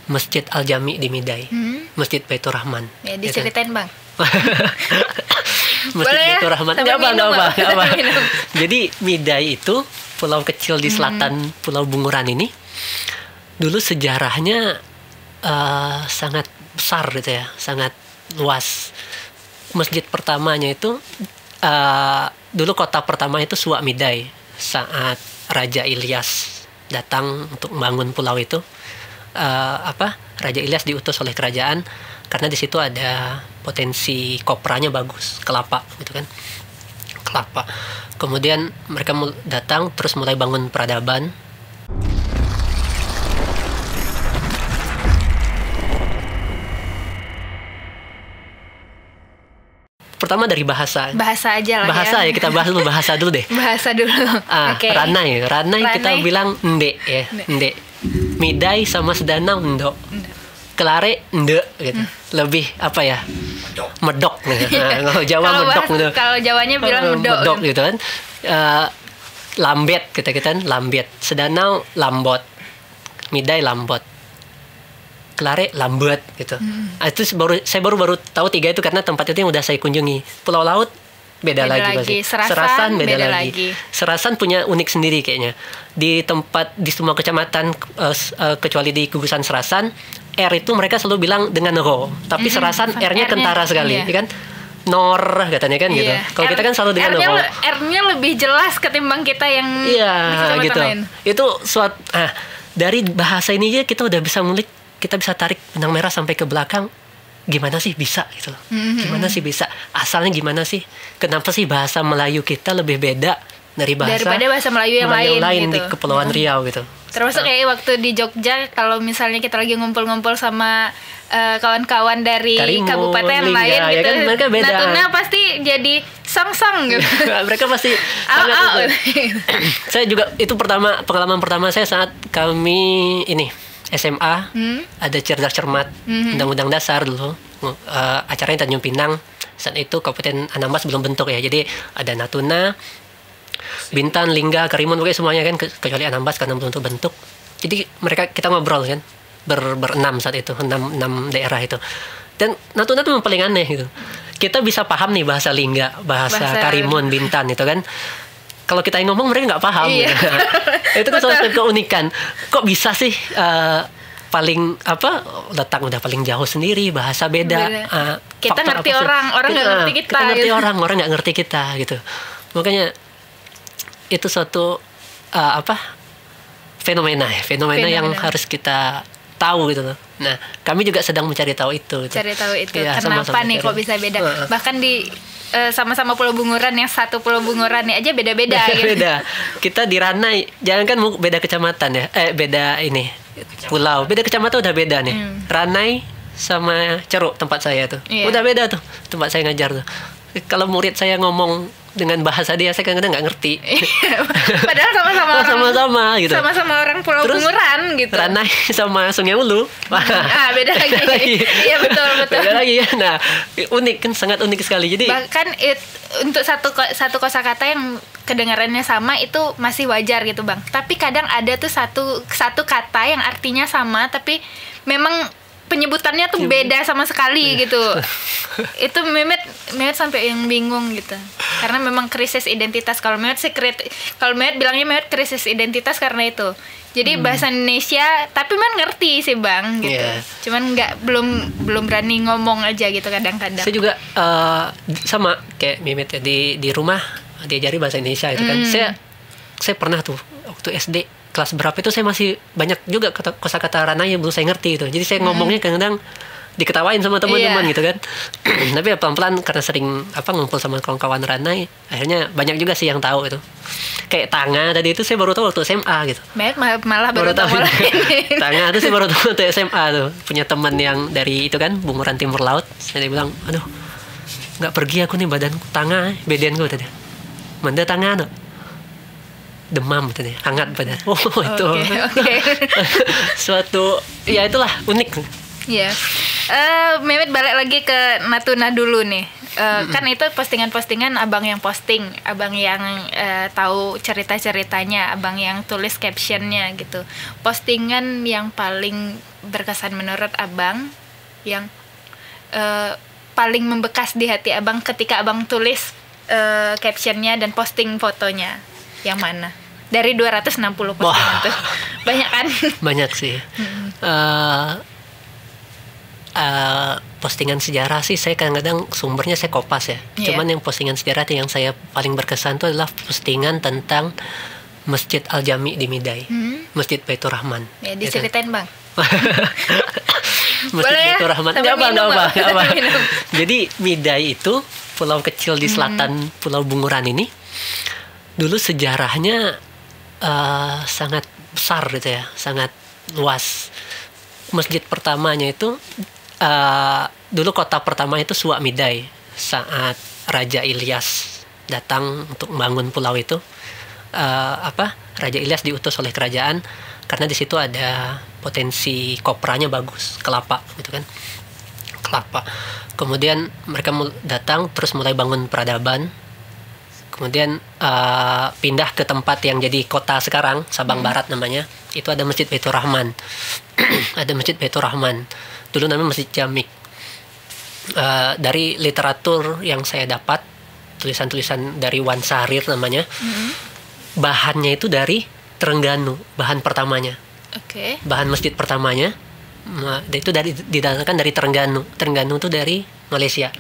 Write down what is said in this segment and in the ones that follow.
Masjid Al Jami di Midai, Masjid Baitur Rahman. Ya, diceritain Bang. Masjid Boleh ya? Baitur Rahman. Sambil minum, Bang. Sambil minum. Jadi Midai itu pulau kecil di selatan Pulau Bunguran ini. Dulu sejarahnya sangat besar gitu ya, sangat luas. Masjid pertamanya itu dulu kota pertama itu Suak Midai saat Raja Ilyas datang untuk membangun pulau itu. Raja Ilyas diutus oleh kerajaan karena di situ ada potensi kopranya bagus, kelapa gitu kan, kelapa. Kemudian mereka datang terus mulai bangun peradaban. Pertama dari bahasa aja lah ya. Kita bahas dulu bahasa dulu deh. Bahasa dulu. Okay. Ranai kita bilang ende ya, ende. Midai sama Sedanau endo. Kelare ende gitu. Lebih apa ya? Medok gitu. Kalau Jawa medok gitu. Kalau Jawanya bilang medok gitu kan. Lambet kita kan lambet. Sedanau lambot. Midai lambot. Kelare lambat gitu. Itu saya baru tahu 3 itu karena tempat itu yang udah saya kunjungi. Pulau Laut beda lagi. Serasan beda lagi. Serasan punya unik sendiri kayaknya. Di semua kecamatan kecuali di gugusan Serasan, R itu mereka selalu bilang dengan ro, tapi Serasan R-nya kentara sekali, kan? Nor katanya kan gitu. Kalau kita kan selalu dengan ro. R-nya lebih jelas ketimbang kita yang di kecamatan gitu. Lain. Itu dari bahasa ini aja kita udah bisa ngulik. Kita bisa tarik benang merah sampai ke belakang. Gimana sih bisa gitu? Gimana sih bisa? Asalnya gimana sih? Kenapa sih bahasa Melayu kita lebih beda daripada bahasa Melayu yang lain gitu. Di Kepulauan Riau gitu. Termasuk kayak waktu di Jogja, kalau misalnya kita lagi ngumpul-ngumpul sama kawan-kawan dari kabupaten lain gitu, ya kan, mereka beda. Natuna pasti jadi sang-sang gitu. Mereka pasti Saya juga itu pengalaman pertama saya saat kami SMA, ada cerdas cermat undang-undang dasar dulu, acaranya Tanjung Pinang. Saat itu Kabupaten Anambas belum bentuk ya, jadi ada Natuna, Bintan, Lingga, Karimun, pokoknya semuanya kan, kecuali Anambas karena belum bentuk. Jadi kita ngobrol kan, berenam saat itu, enam daerah itu. Dan Natuna tuh yang paling aneh gitu. Kita bisa paham nih bahasa Lingga, bahasa Karimun, Bintan itu kan. Kalau kita yang ngomong mereka nggak paham. Iya. Gitu. Itu kan suatu keunikan. Kok bisa sih letak udah paling jauh sendiri, bahasa beda. Kita ngerti orang nggak ngerti kita. Kita ngerti orang nggak ngerti kita gitu. Makanya itu suatu fenomena yang harus kita tahu gitu loh. Nah, kami juga sedang mencari tahu itu. Cari tahu itu. Ya, kenapa nih kok bisa beda? Bahkan di sama-sama Pulau Bunguran, yang satu Pulau Bunguran aja beda-beda. Beda. Kita di Ranai, jangan kan beda kecamatan ya. Beda ini pulau. Beda kecamatan udah beda nih. Ranai sama Ceruk tempat saya tuh. Udah beda tuh tempat saya ngajar tuh. Kalau murid saya ngomong dengan bahasa dia, saya kadang-kadang nggak ngerti. Padahal sama-sama gitu. Sama-sama orang Pulau Bunguran gitu. Ranai sama Sungai Ulu. Beda lagi. Iya betul. Beda lagi ya. Nah, unik kan, sangat unik sekali. Jadi bahkan untuk satu kosakata yang kedengarannya sama itu masih wajar gitu Bang. Tapi kadang ada tuh satu kata yang artinya sama tapi memang penyebutannya tuh beda sama sekali gitu. Itu Mehmet sampai yang bingung gitu. Karena memang krisis identitas. Kalau Mehmet bilangnya Mehmet krisis identitas karena itu. Jadi bahasa Indonesia tapi ngerti sih Bang gitu. Cuman belum berani ngomong aja gitu kadang-kadang. Saya juga sama kayak Mehmet ya, di rumah diajari bahasa Indonesia itu kan. Saya pernah tuh waktu SD kelas berapa itu saya masih banyak juga kosakata Ranai yang belum saya ngerti gitu. Jadi saya ngomongnya kadang-kadang diketawain sama teman-teman gitu kan. Tapi ya pelan-pelan karena sering ngumpul sama kawan-kawan Ranai, akhirnya banyak juga sih yang tahu itu. Kayak Tanga tadi itu saya baru tahu waktu SMA gitu. Malah baru tahu. Tanga itu saya baru tahu waktu SMA tuh. Punya teman yang dari itu kan Bunguran Timur Laut. Saya bilang, aduh, nggak pergi aku nih badanku Tanga, bedan gue tadi. Manda Tanga no. Demam tadi, hangat badan. Itu suatu ya itulah unik. Iya. Mehmet balik lagi ke Natuna dulu nih. Kan itu postingan-postingan abang yang posting, abang yang tahu cerita-ceritanya, abang yang tulis captionnya gitu. Postingan yang paling berkesan menurut abang, yang paling membekas di hati abang ketika abang tulis captionnya dan posting fotonya, yang mana? Dari 260 postingan tuh. Banyak kan? Banyak sih. Postingan sejarah sih saya kadang-kadang sumbernya saya kopas ya. Cuman yang postingan sejarah yang saya paling berkesan itu adalah postingan tentang Masjid Al-Jami di Midai. Masjid Baitur Rahman. Ya, diceritain Bang. Masjid Baitur Rahman. Nggak apa. Jadi Midai itu pulau kecil di selatan Pulau Bunguran ini. Dulu sejarahnya sangat besar gitu ya, sangat luas. Masjid pertamanya itu dulu kota pertama itu Suak Midai saat Raja Ilyas datang untuk membangun pulau itu. Raja Ilyas diutus oleh kerajaan karena di situ ada potensi kopranya bagus, kelapa gitu kan, kelapa. Kemudian mereka datang terus mulai bangun peradaban. Kemudian pindah ke tempat yang jadi kota sekarang, Sabang Barat namanya. Itu ada Masjid Baitur Rahman. Ada Masjid Baitur Rahman. Dulu namanya Masjid Jamik. Dari literatur yang saya dapat, tulisan-tulisan dari Wan Sarir namanya, bahannya itu dari Terengganu, bahan pertamanya. Bahan masjid pertamanya itu didatangkan dari Terengganu. Terengganu itu dari Malaysia,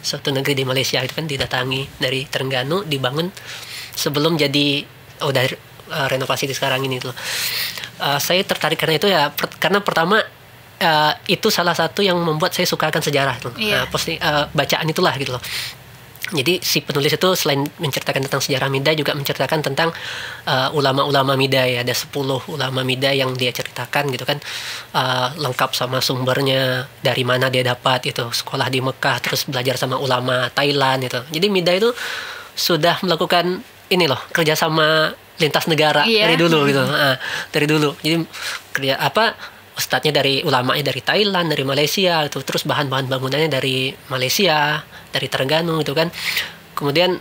suatu negeri di Malaysia itu kan, didatangi dari Terengganu, dibangun sebelum jadi dari renovasi di sekarang ini tuh. Saya tertarik karena itu ya, karena pertama itu salah satu yang membuat saya suka akan sejarah tuh. Bacaan itulah gitu loh. Jadi si penulis itu selain menceritakan tentang sejarah Midai juga menceritakan tentang ulama-ulama Midai. Ada 10 ulama Midai yang dia ceritakan gitu kan, lengkap sama sumbernya, dari mana dia dapat itu, sekolah di Mekah, terus belajar sama ulama Thailand itu. Jadi Midai itu sudah melakukan ini loh, kerjasama lintas negara dari dulu gitu. Dari dulu. Jadi ustadznya dari ulamanya dari Thailand, dari Malaysia itu, terus bahan-bahan bangunannya dari Malaysia, dari Terengganu gitu kan. Kemudian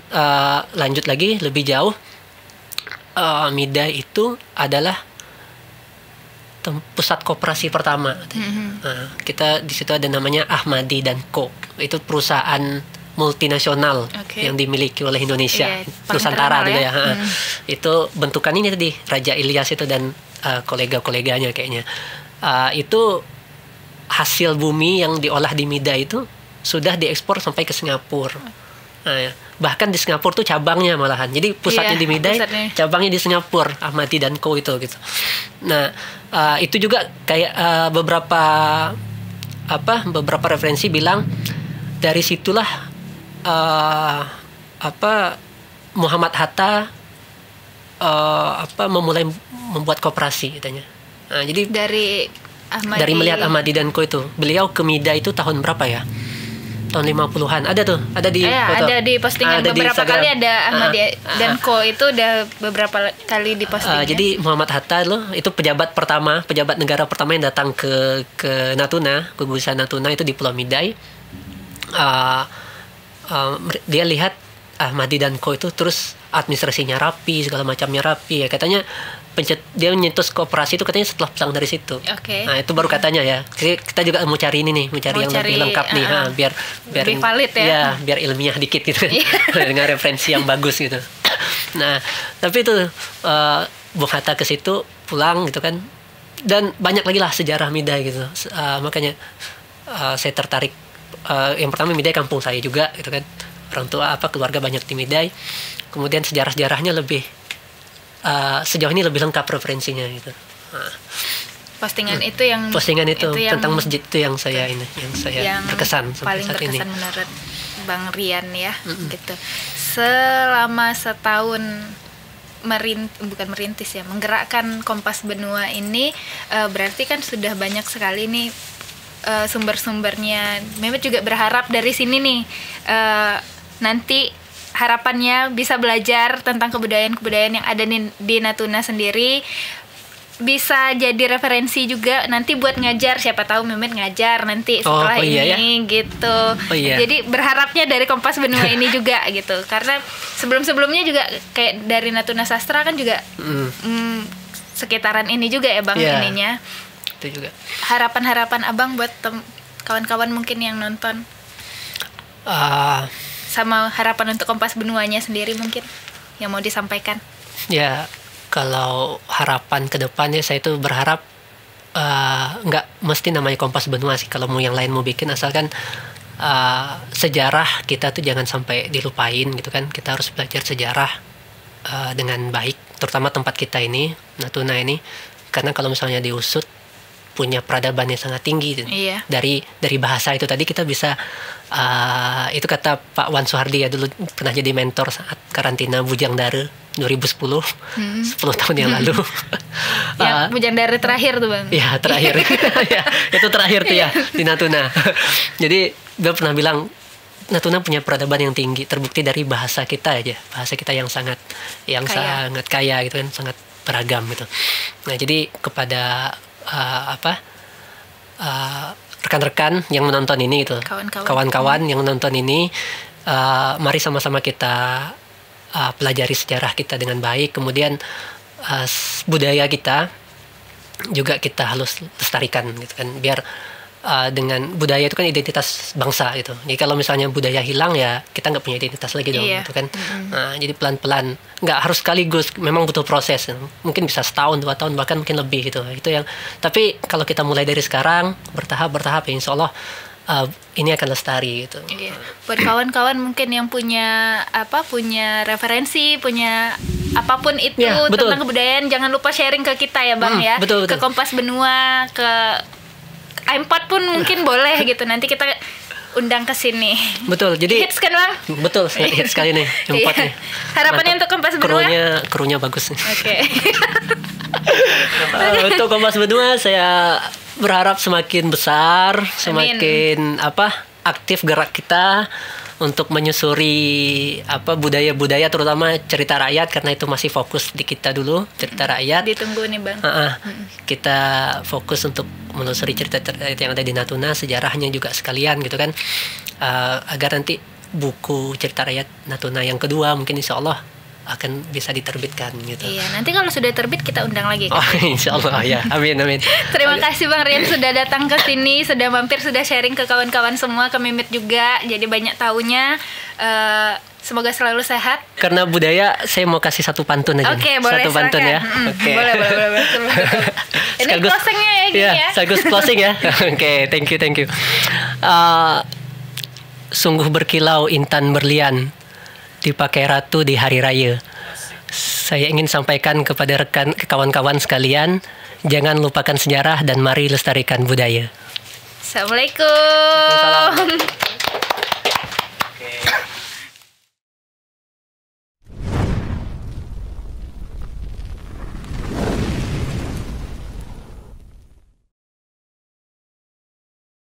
lanjut lagi lebih jauh, Midai itu adalah pusat koperasi pertama. Kita di situ ada namanya Ahmadi dan Co. Itu perusahaan multinasional yang dimiliki oleh Indonesia, Nusantara gitu ya. Itu bentukan ini tadi Raja Ilyas itu dan kolega-koleganya kayaknya. Itu hasil bumi yang diolah di Midai itu sudah diekspor sampai ke Singapura. Bahkan di Singapura tuh cabangnya malahan. Jadi pusatnya di Midai, cabangnya di Singapura, Ahmadi dan Co itu gitu. Nah, itu juga kayak beberapa referensi bilang dari situlah Muhammad Hatta memulai membuat koperasi katanya. Nah, jadi dari melihat Ahmadi dan Co itu, beliau ke Midai itu tahun berapa ya? Tahun 50-an. Ada tuh, ada di foto. Ada di postingan beberapa kali, ada Ahmadi dan Co itu udah beberapa kali di postingan. Jadi Muhammad Hatta loh, itu pejabat negara pertama yang datang ke Natuna, gugusan Natuna itu di Pulau Midai. Dia lihat Ahmadi dan Co itu, terus administrasinya rapi, segala macamnya rapi ya. Katanya dia menyetus kooperasi itu katanya setelah pulang dari situ. Nah, itu baru katanya ya. Kita juga mau cari ini nih, mau cari yang lebih lengkap nih, biar lebih valid ya. Ya, biar ilmiah dikit gitu. Dengan referensi yang bagus gitu. Nah, tapi itu Bung Hatta ke situ, pulang gitu kan. Dan banyak lagi lah sejarah Midai gitu. Makanya saya tertarik. Yang pertama Midai kampung saya juga gitu kan. Orang tua keluarga banyak di Midai. Kemudian sejarah-sejarahnya lebih sejauh ini lebih lengkap referensinya gitu. Postingan itu tentang masjid itu yang saya berkesan sampai saat ini. Paling berkesan menurut Bang Rian ya, gitu. Selama setahun menggerakkan Kompas Benua ini, berarti kan sudah banyak sekali nih sumber-sumbernya. Mehmet juga berharap dari sini nih nanti harapannya bisa belajar tentang kebudayaan-kebudayaan yang ada di Natuna sendiri, bisa jadi referensi juga nanti buat ngajar. Siapa tahu Mehmet ngajar nanti setelah ini gitu. Jadi berharapnya dari Kompas Benua ini juga gitu, karena sebelum-sebelumnya juga kayak dari Natuna Sastra kan juga sekitaran ini juga ya Bang ininya. Itu juga. Harapan-harapan abang buat kawan-kawan mungkin yang nonton, sama harapan untuk Kompas Benuanya sendiri mungkin yang mau disampaikan. Ya, kalau harapan ke depan ya saya itu berharap nggak mesti namanya Kompas Benua sih. Kalau mau yang lain mau bikin, asalkan sejarah kita tuh jangan sampai dilupain gitu kan. Kita harus belajar sejarah dengan baik, terutama tempat kita ini, Natuna ini. Karena kalau misalnya diusut, punya peradaban yang sangat tinggi. Iya. Dari bahasa itu tadi kita bisa, itu kata Pak Wan Soehardi ya, dulu pernah jadi mentor saat karantina Bujang Dara 2010, 10 tahun yang lalu. Ya, Bujang Dara terakhir tuh bang. Ya terakhir. Ya, itu terakhir tuh ya di Natuna. Jadi dia pernah bilang Natuna punya peradaban yang tinggi, terbukti dari bahasa kita aja, bahasa kita yang sangat sangat kaya gitu kan, sangat beragam gitu. Nah jadi kepada rekan-rekan yang menonton ini gitu, kawan-kawan yang menonton ini, mari sama-sama kita pelajari sejarah kita dengan baik, kemudian budaya kita juga kita harus lestarikan gitu kan, biar dengan budaya itu kan identitas bangsa gitu. Jadi kalau misalnya budaya hilang ya kita nggak punya identitas lagi dong, gitu kan. Nah, jadi pelan-pelan, nggak harus sekaligus, memang butuh proses. Mungkin bisa setahun, 2 tahun, bahkan mungkin lebih gitu. Itu yang. Tapi kalau kita mulai dari sekarang, bertahap ya insya Allah ini akan lestari gitu. Iya. Buat kawan-kawan mungkin yang punya referensi, punya apapun itu ya, tentang kebudayaan, jangan lupa sharing ke kita ya bang ya. Betul. Ke Kompas Benua, ke A4 pun mungkin boleh gitu. Nanti kita undang ke sini. Betul. Jadi hits kan bang? Betul, hits sekali nih A4 nih. Harapannya untuk Kompas Benua? Krunya bagus nih. Oke. Untuk Kompas Benua saya berharap semakin besar, semakin aktif gerak kita untuk menyusuri budaya-budaya, terutama cerita rakyat, karena itu masih fokus di kita dulu, cerita rakyat. Ditunggu nih bang. Kita fokus untuk menelusuri cerita rakyat yang ada di Natuna, sejarahnya juga sekalian gitu kan, agar nanti buku cerita rakyat Natuna yang kedua mungkin insya Allah akan bisa diterbitkan gitu. Iya, nanti kalau sudah terbit kita undang lagi kan? Oh, insya Allah ya, amin. Terima kasih Bang Rian sudah datang ke sini, sudah mampir, sudah sharing ke kawan-kawan semua, ke Mimit juga, jadi banyak taunya. Semoga selalu sehat. Karena budaya, saya mau kasih satu pantun aja. Oke, boleh, satu pantun ya. Oke. Boleh. Ini closingnya ya gini ya. Sekaligus closing ya. Oke, thank you. Sungguh berkilau intan berlian dipakai ratu di hari raya. Saya ingin sampaikan kepada kawan-kawan sekalian, jangan lupakan sejarah dan mari lestarikan budaya. Assalamualaikum.